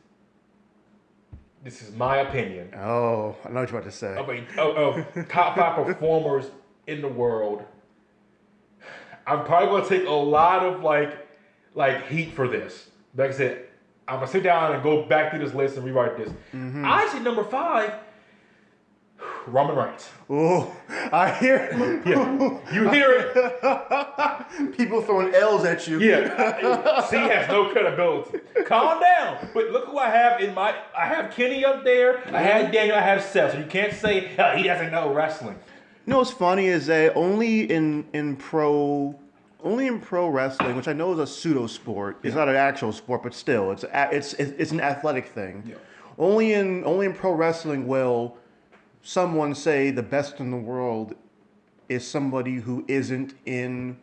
my opinion. Oh, I know what you're about to say. Of top 5 performers in the world. I'm probably gonna take a lot of like heat for this. Like I said, I'm gonna sit down and go back through this list and rewrite this. I say number 5, Roman Reigns. Oh, I hear. Yeah, you hear it. People throwing L's at you. Yeah, C has no credibility. Calm down. But look who I have in my. I have Kenny up there. I have Daniel. I have Seth. So you can't say he doesn't know wrestling. You know what's funny is that only in pro wrestling, which I know is a pseudo sport, it's not an actual sport, but still, it's an athletic thing. Yeah. Only in pro wrestling will someone say the best in the world is somebody who isn't in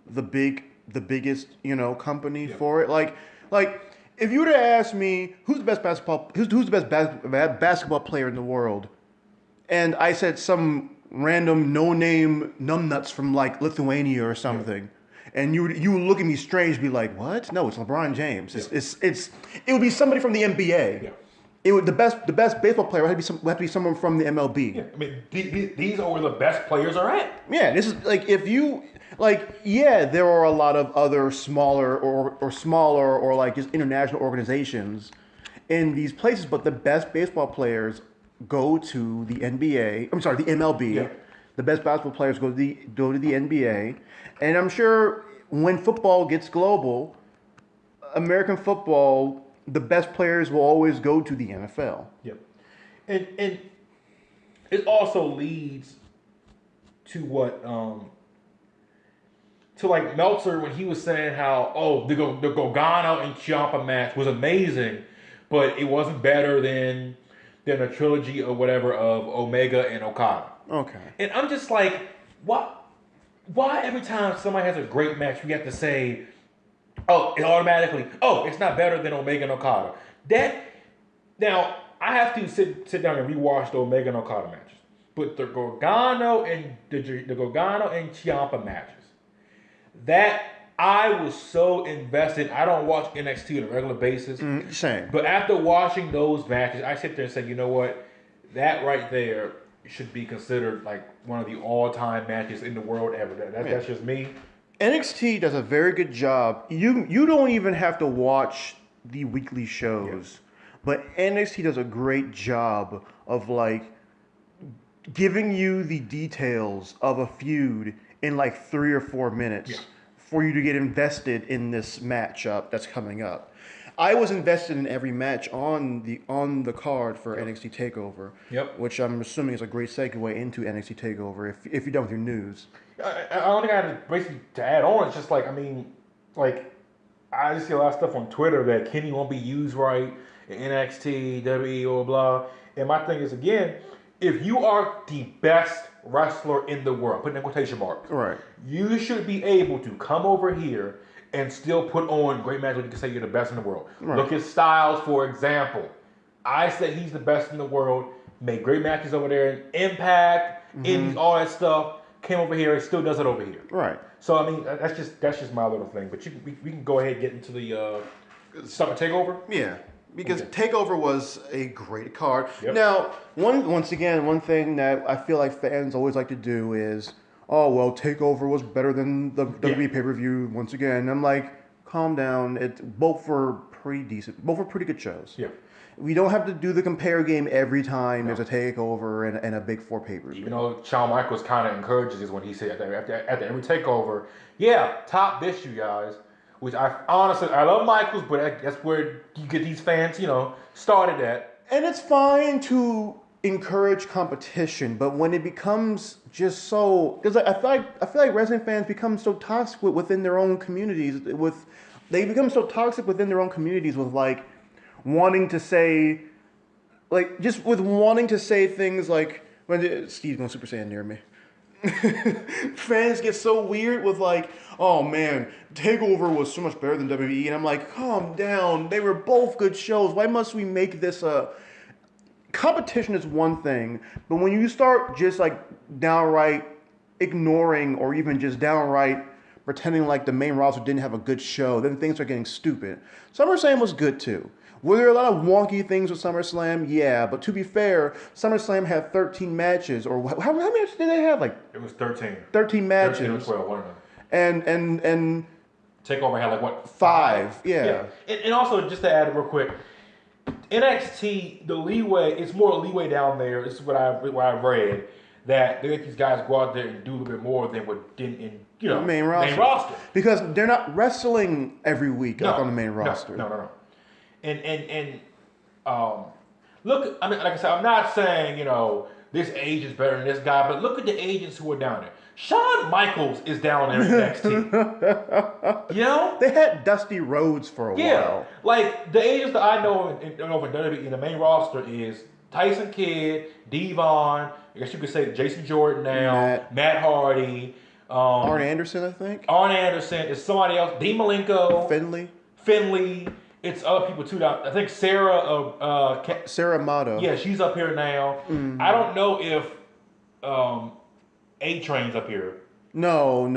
the biggest company for it. Like if you were to ask me who's the best basketball player in the world, and I said some random no-name numbnuts from like Lithuania or something, and you would look at me strange, be like, what? No, it's LeBron James. It would be somebody from the NBA. Yeah. It would the best baseball player would have to be someone from the MLB. Yeah. I mean, these are where the best players are at. Yeah, this is like if you there are a lot of other smaller or like just international organizations in these places, but the best baseball players go to the NBA. I'm sorry, the MLB. Yeah. The best basketball players go to the NBA, and I'm sure when football gets global, American football, the best players will always go to the NFL. Yep. And it also leads to what to like Meltzer when he was saying how the Gargano and Ciampa match was amazing, but it wasn't better than a trilogy or whatever of Omega and Okada. Okay. And I'm just like, why every time somebody has a great match we have to say, it's not better than Omega and Okada. Now I have to sit down and rewatch the Omega and Okada matches, but the Gargano and Ciampa matches, that I was so invested. I don't watch NXT on a regular basis. Same. But after watching those matches, I sit there and say, you know what, that right there should be considered like one of the all-time matches in the world ever. That's just me. NXT does a very good job. You don't even have to watch the weekly shows, but NXT does a great job of like giving you the details of a feud in like 3 or 4 minutes for you to get invested in this matchup that's coming up. I was invested in every match on the card for NXT TakeOver. Yep. Which I'm assuming is a great segue into NXT TakeOver if you're done with your news. I don't think I had basically to add on. It's just like, I mean, like, I just see a lot of stuff on Twitter that Kenny won't be used right in NXT, WWE, or blah. And my thing is, again, if you are the best wrestler in the world, put in quotation marks, Right. you should be able to come over here and still put on great matches where you can say you're the best in the world. Right. Look at Styles, for example. I said he's the best in the world, made great matches over there in Impact, Indies, all that stuff. Came over here and still does it over here. Right. So I mean, that's just my little thing. But we can go ahead and get into the Summer TakeOver. Yeah, because TakeOver was a great card. Yep. Now, one thing that I feel like fans always like to do is, TakeOver was better than the WWE pay-per-view once again. And I'm like, calm down. Both were pretty decent. Both were pretty good shows. Yeah. We don't have to do the compare game every time there's a TakeOver and a Big Four pay-per-view. Even though Shawn Michaels kind of encourages this when he said after every TakeOver, top this, you guys. Which I love Michaels, but that's where you get these fans, started at. And it's fine to encourage competition, but when it becomes just so, because I feel like wrestling fans become so toxic within their own communities. They become so toxic within their own communities with like wanting to say, things like when Steve's going Super Saiyan near me. Fans get so weird with like, oh man, TakeOver was so much better than WWE, and I'm like, calm down. They were both good shows. Why must we make this a competition is one thing, but when you start just like downright ignoring or even just downright pretending like the main roster didn't have a good show, then things are getting stupid. SummerSlam was good too. Were there a lot of wonky things with SummerSlam? Yeah, but to be fair, SummerSlam had 13 matches, or how many matches did they have? Like It was 13. 13 matches. 13 or 12, one of them. And TakeOver had like what? five, yeah. And also, just to add real quick, NXT, the leeway, it's more leeway down there. This is what I've read, that they let these guys go out there and do a little bit more than what did in main roster. Because they're not wrestling every week like on the main roster. No. And look, I mean, like I said, I'm not saying, this agent's better than this guy, but look at the agents who are down there. Shawn Michaels is down there in NXT. They had Dusty Rhodes for a while. Like the agents that I know in WWE in the main roster is Tyson Kidd, Devon, I guess you could say Jason Jordan now, Matt Hardy, Arn Anderson, I think. Arn Anderson is somebody else. Dean Malenko, Finley. It's other people too. I think Sarah Sarah Amato. Yeah, she's up here now. Mm-hmm. I don't know if A-Train's up here. No.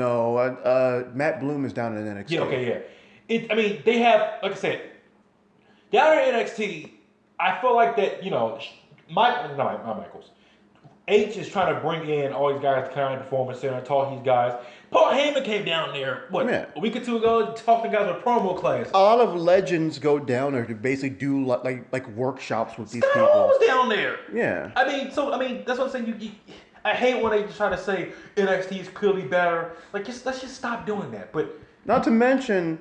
Matt Bloom is down in NXT. Yeah, okay, yeah. They have, like I said, down in NXT, I feel like that, not Michaels. H is trying to bring in all these guys to kind of performance center, talk these guys. Paul Heyman came down there, a week or two ago, talking to guys with promo class. A lot of legends go down there to basically do like workshops with these people. Was down there. Yeah. That's what I'm saying. I hate when they just try to say NXT is clearly better. Like, let's just stop doing that. But not to mention,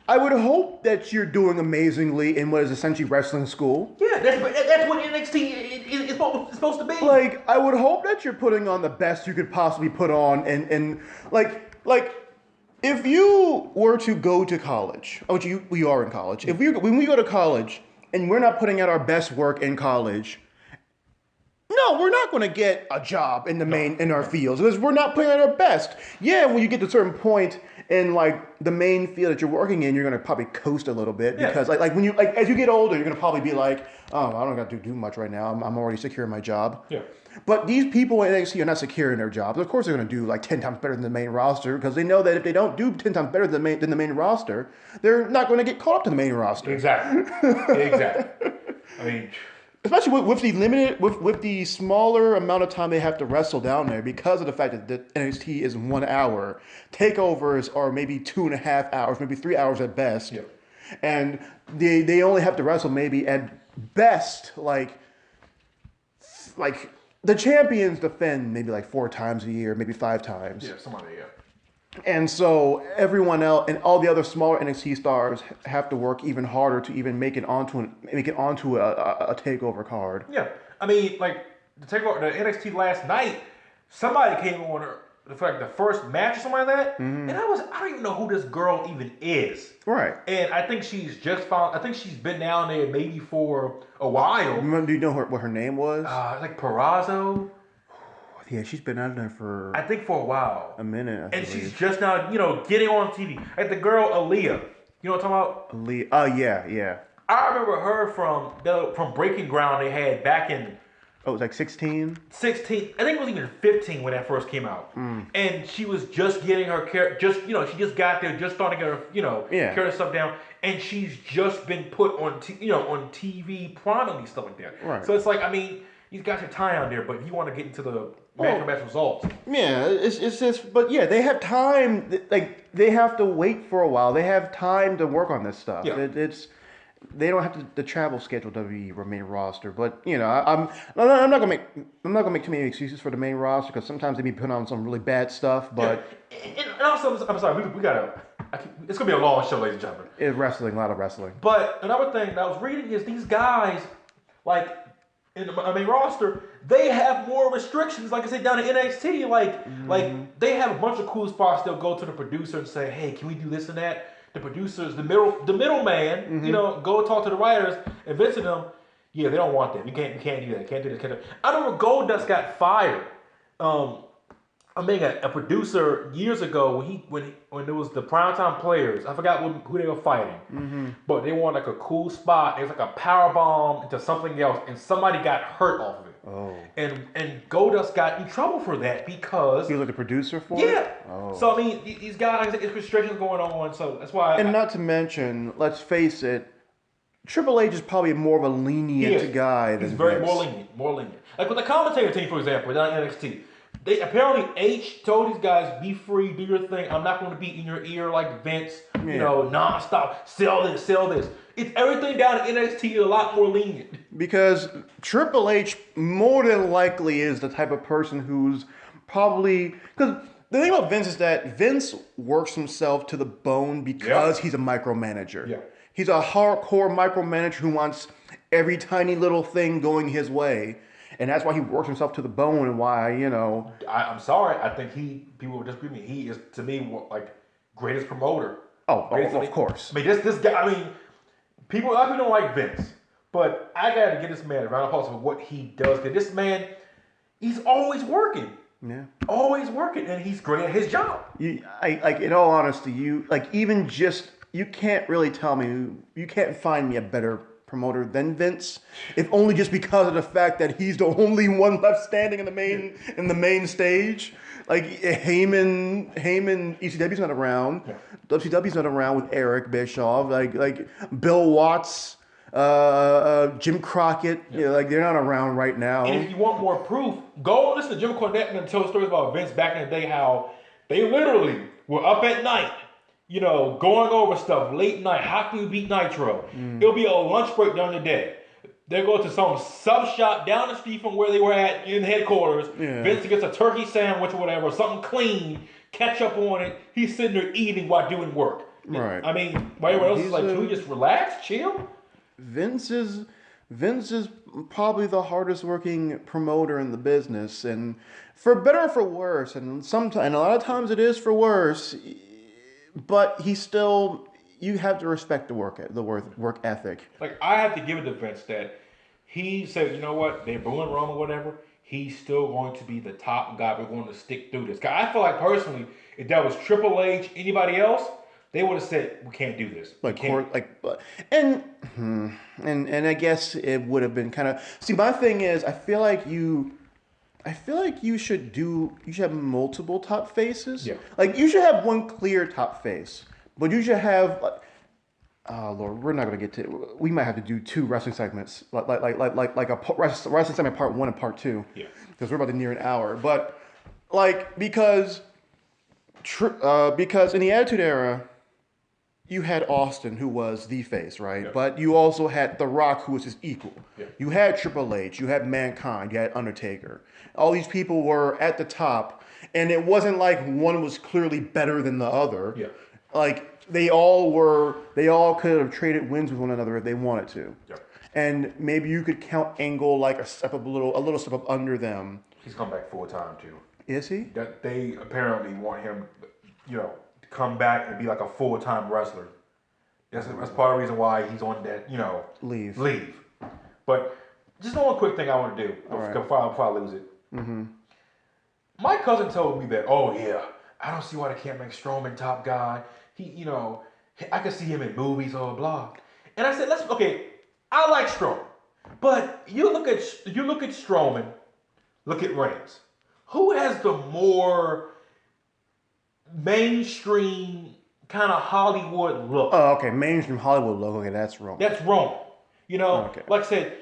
I would hope that you're doing amazingly in what is essentially wrestling school. Yeah, that's what NXT is supposed to be. Like, I would hope that you're putting on the best you could possibly put on, and like if you were to go to college, which we are in college. When we go to college and we're not putting out our best work in college, no, we're not going to get a job in our fields because we're not putting out our best. Yeah, when you get to a certain point in like the main field that you're working in, you're going to probably coast a little bit because like when you as you get older, you're going to probably be like, oh, I don't got to do much right now. I'm already secure in my job. Yeah. But these people in NXT are not secure in their jobs. Of course, they're going to do like 10 times better than the main roster because they know that if they don't do 10 times better than the main roster, they're not going to get caught up to the main roster. Exactly. I mean, especially with the smaller amount of time they have to wrestle down there because of the fact that NXT is 1 hour. Takeovers are maybe 2.5 hours, maybe 3 hours at best. Yep. And they only have to wrestle maybe at best like the champions defend maybe like 4 times a year, maybe 5 times. Yeah, somebody, yeah. And so everyone else and all the other smaller NXT stars have to work even harder to even make it onto a takeover card. Yeah, I mean, like the NXT last night, somebody came on for like the first match or something like that, and I don't even know who this girl even is. Right. And I think she's been down there maybe for a while. Do you know what her name was? Like Perazzo. Yeah, she's been out there for a while. A minute. And she's just now, getting on TV. Like the girl Aaliyah. You know what I'm talking about? Aaliyah. Oh, yeah. I remember her from Breaking Ground they had back in... Oh, it was like 16? 16. I think it was even 15 when that first came out. And she was just getting her character... she just got there, just starting to get her, character stuff down. And she's just been put on, on TV prominently, stuff like that. Right. So it's like, I mean, these guys are tie on there, but if you want to get into the... match results. Yeah, it's just, but yeah, they have time. Like they have to wait for a while. They have time to work on this stuff. Yeah. They don't have the travel schedule to be main roster. But I'm not gonna make too many excuses for the main roster because sometimes they be putting on some really bad stuff. But and also, I'm sorry, we gotta. It's gonna be a long show, ladies and gentlemen. It's wrestling, a lot of wrestling. But another thing that I was reading is these guys, like. In the main roster, they have more restrictions. Like I said, down in NXT, like they have a bunch of cool spots. They'll go to the producer and say, "Hey, can we do this and that?" The producers, the middleman, go talk to the writers and visit them. Yeah, they don't want that. You can't do that. Can't do that. I remember Goldust got fired I mean, a producer years ago when it was the primetime players, I forgot who they were fighting, but they wanted like a cool spot. It was like a power bomb into something else, and somebody got hurt off of it. Oh. And Goldust got in trouble for that because He was like the producer for yeah. it? Oh. So I mean, these guys, it's restrictions going on, so that's why. And not to mention, let's face it, Triple H is probably more of a lenient guy than he's very Vince. more lenient. Like with the commentator team, for example, down in NXT. They apparently H told these guys, "Be free, do your thing. I'm not going to be in your ear like Vince, you know, nonstop. Sell this, sell this." It's everything down at NXT is a lot more lenient. Because Triple H more than likely is the type of person who's probably because the thing about Vince is that Vince works himself to the bone because he's a micromanager. Yeah. He's a hardcore micromanager who wants every tiny little thing going his way. And that's why he works himself to the bone and why, you know. I'm sorry. I think people would disagree with me. He is, to me, like, greatest promoter. Oh, of course. I mean, this guy, I mean, a lot of people don't like Vince. But I got to give this man a round of applause for what he does. Because this man, he's always working. Yeah. Always working. And he's great at his job. Like, in all honesty, you can't really tell me, you can't find me a better promoter than Vince, if only just because of the fact that he's the only one left standing in the main stage. Like Heyman, ECW's not around. Yeah. WCW's not around with Eric Bischoff. Like Bill Watts, Jim Crockett. Yeah. You know, like they're not around right now. And if you want more proof, go listen to Jim Cornette and tell stories about Vince back in the day. How they literally were up at night, you know, going over stuff late night. How can we beat Nitro? It'll be a lunch break during the day. They go to some sub shop down the street from where they were at in headquarters. Yeah. Vince gets a turkey sandwich or whatever, something clean, ketchup on it. He's sitting there eating while doing work. Right. I mean, while everyone else is like, can we just relax, chill? Vince is probably the hardest working promoter in the business, and for better or for worse, and a lot of times it is for worse. But he's still, you have to respect the work ethic. Like, I have to give it to Vince that he said, you know what, they're booing Rome or whatever, he's still going to be the top guy. We're going to stick through this. I feel like, personally, if that was Triple H, anybody else, they would have said, we can't do this. And I guess it would have been kind of, see, my thing is, I feel like you should have multiple top faces. Yeah. Like you should have one clear top face, but you should have. Oh Lord, we're not gonna get to. We might have to do two wrestling segments, like a wrestling segment part 1 and part 2. Yeah. Because we're about to near an hour, but because in the Attitude Era, you had Austin, who was the face, right? Yep. But you also had The Rock, who was his equal. Yep. You had Triple H, you had Mankind, you had Undertaker. All these people were at the top, and it wasn't like one was clearly better than the other. Yep. Like they all could have traded wins with one another if they wanted to. Yep. And maybe you could count Angle like a little step up under them. He's come back full time too. Is he? That they apparently want him, you know, come back and be like a full-time wrestler. That's part of the reason why he's on that, you know, leave. But just one quick thing I want to do before I lose it. Mm-hmm. My cousin told me that, oh yeah, I don't see why they can't make Strowman top guy. He, you know, I could see him in movies, blah, blah. And I said, I like Strowman. But you look at Strowman, look at Reigns. Who has the more mainstream kind of Hollywood look? Oh, okay, mainstream Hollywood look. Okay, that's wrong. That's wrong. You know, like I said,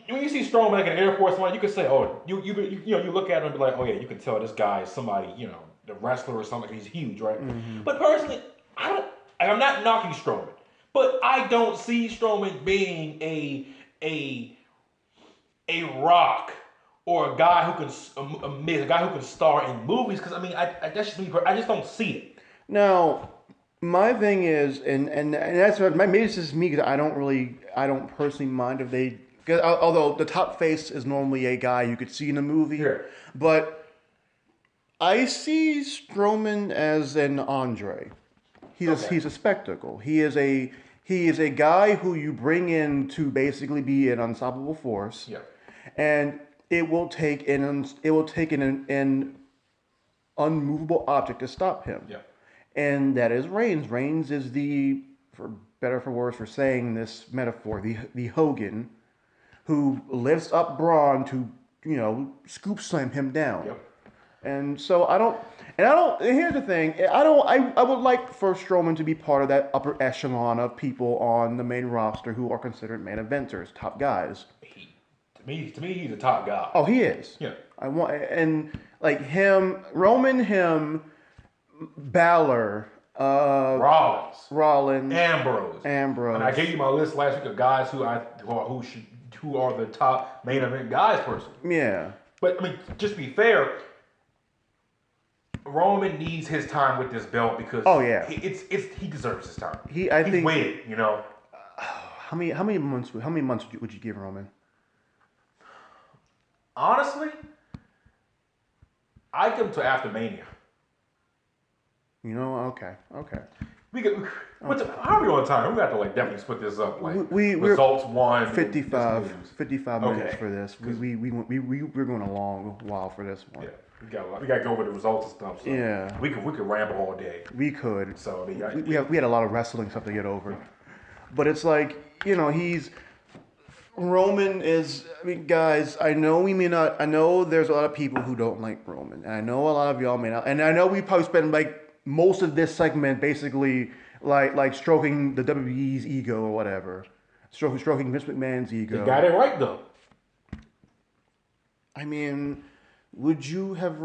when you see Strowman like an Air Force One, you can say, oh, you look at him and be like, oh yeah, you can tell this guy is somebody, you know, the wrestler or something. He's huge, right? Mm-hmm. But personally, I'm not knocking Strowman, but I don't see Strowman being a Rock or a guy who can star in movies. Because I mean, that's just me. I just don't see it. Now, my thing is, and that's what maybe it's just me because I don't personally mind if they. Because although the top face is normally a guy you could see in a movie, but I see Strowman as an Andre. He's a spectacle. He is a guy who you bring in to basically be an unstoppable force. Yeah. And it will take an unmovable object to stop him. Yeah. And that is Reigns. Reigns is the, for better for worse for saying this metaphor, the Hogan who lifts up Braun to, scoop slam him down. Yep. And so and here's the thing, I would like for Strowman to be part of that upper echelon of people on the main roster who are considered main eventers, top guys. To me, he's a top guy. Oh, he is. Yeah. And like Roman, Balor, Rollins, Ambrose. And I gave you my list last week of guys who are the top main event guys personally. Yeah. But I mean, just to be fair, Roman needs his time with this belt because he deserves his time. He's waited, How many months would you give Roman? Honestly, I give him to after Mania. Okay. We could, how are we on time? We got to definitely split this up. Results won. 55 minutes for this. We're going a long while for this one. Yeah, we got to go over the results and stuff. So yeah, we could ramble all day. We could. So we had a lot of wrestling stuff to get over, but it's like Roman is. I mean, guys, I know we may not. I know there's a lot of people who don't like Roman, and I know a lot of y'all may not. And I know we probably spend most of this segment basically like stroking the WWE's ego or whatever, stroking Vince McMahon's ego. You got it right though. I mean, would you have?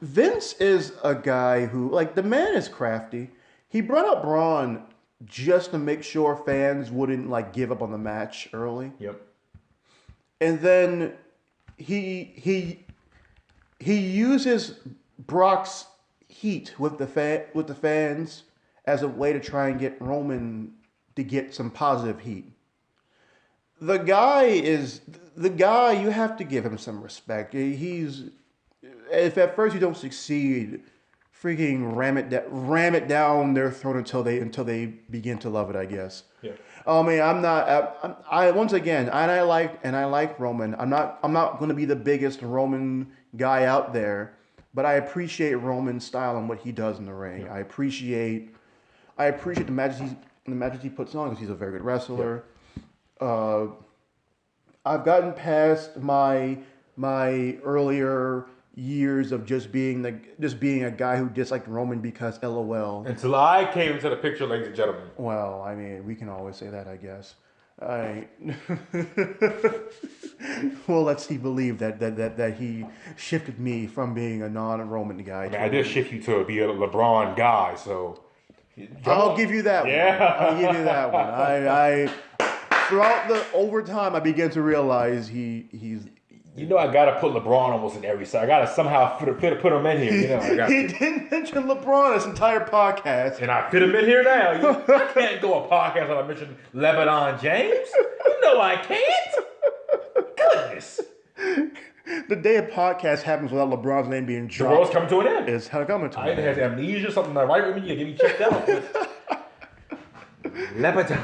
Vince is a guy who the man is crafty. He brought up Braun just to make sure fans wouldn't give up on the match early. Yep. And then he uses Brock's heat with the fans as a way to try and get Roman to get some positive heat. The guy, you have to give him some respect. If at first you don't succeed, freaking ram it down their throat until they begin to love it, I guess. Yeah. I mean, once again, I like Roman. I'm not going to be the biggest Roman guy out there, but I appreciate Roman's style and what he does in the ring. Yeah. I appreciate the matches he puts on because he's a very good wrestler. Yeah. I've gotten past my earlier years of just being a guy who disliked Roman because LOL. Until I came into the picture, ladies and gentlemen. Well, I mean, we can always say that, I guess. Well, let's see. Believe that he shifted me from being a non-Roman guy. I did shift you to be a LeBron guy, so I'll give you that one. I'll give you that one. I throughout the overtime, I began to realize he's. I gotta put LeBron almost in every side. I gotta somehow put him in here. He didn't mention LeBron this entire podcast, and I fit him in here now. I can't go a podcast without mentioning LeBron James. I can't. Goodness. The day a podcast happens without LeBron's name being dropped, the world's coming to an end. Is coming to an end. I either has amnesia, something not right with me, or get me checked out. LeBron.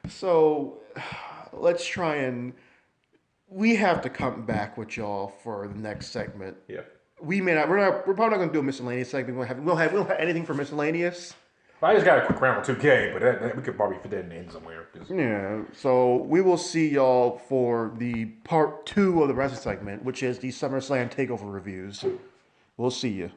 So let's try and. We have to come back with y'all for the next segment. Yeah. We may not. We're probably not going to do a miscellaneous segment. We'll have anything for miscellaneous. I just got a quick round of 2K, but that we could probably fit that in the end somewhere. Yeah. So we will see y'all for the part 2 of the wrestling segment, which is the SummerSlam TakeOver reviews. We'll see you.